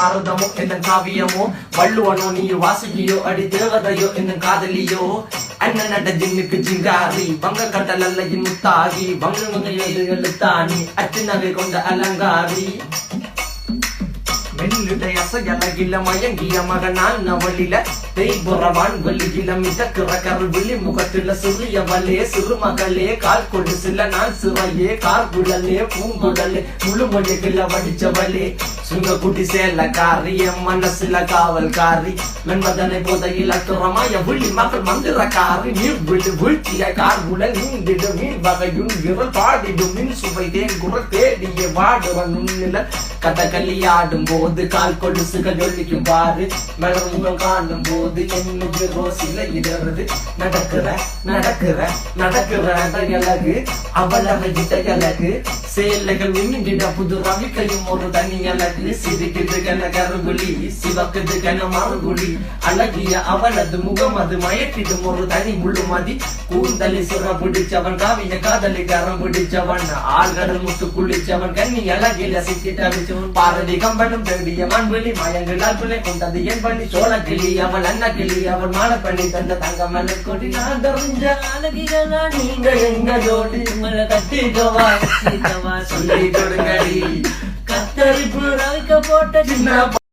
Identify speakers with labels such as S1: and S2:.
S1: பாரதமோ என்ன காவியமோ வள்ளுவனோ நீ வாசுகியோ அடி தேவதையோ என்ன காதலியோ அண்ணன் நட ஜின்னுக்கு ஜிங்காரி வங்க கடல் அல்லையின் முத்தாகி வங்க எழுத்தாணி அச்சினவை கொண்ட அலங்காரி மெல்லுடை அசையலகில மயங்கிய மகனான் நவளில தேய்புறவான் வலியில மிதக்கிற கருவிழி முகத்தில சிறியவளே சிறுமகளே கால் கொடு சில நான் சிறையே கார்குழலே பூங்குடலே முழுமொழிகள வடிச்சவளே சுங்க குட்டி சேலக்காரி என் மனசுல காவல்காரி மென்மதனை போதையில் அத்துறமாய விழி மகள் மந்திரக்காரி நீர் விழி வீழ்த்திய கார்குழல் நீண்டிடு மீன் வகையுன் விரல் பாடிடும் மின் சுவை தேன் குரல் தேடிய வாடுவன் உன்னில கதகளியாடும் போது கால் கொலுசுகள் ஒழிக்கும் பாரு மலர்முகம் காணும் போது என்னுக்கு ரோசில இடறது நடக்கிற நடக்கிற நடக்கிற அழகு அவளவை இடையழகு சேலைகள் மின்னிட புது ரவிக்கையும் ஒரு தனி அழகு சிரிக்குது கன கருகுலி சிவக்குது கன மறுகுலி அழகிய அவளது முகம் அது மயக்கிடும் ஒரு தனி முழுமதி கூந்தலி சுர பிடிச்சவன் காவிய காதலி கரம் பிடிச்சவன் ஆழ்கடல் முத்து குளிச்சவன் கண்ணி அழகில சிக்கிட்ட பாரதி கம்பனும் தேடிய மண்வெளி மயங்களால் பிள்ளை கொண்டது என் பண்ணி சோழ கிளி அவள் அண்ணா கிளி அவள் மாலை பண்ணி தந்த தங்க மலர் கொடி நான் தெரிஞ்ச அழகிகளா நீங்க எங்க ஜோடி உங்களை கட்டிக்கவா சொல்லி கொடுங்கடி கத்தரிப்பு ரவிக்க போட்ட சின்ன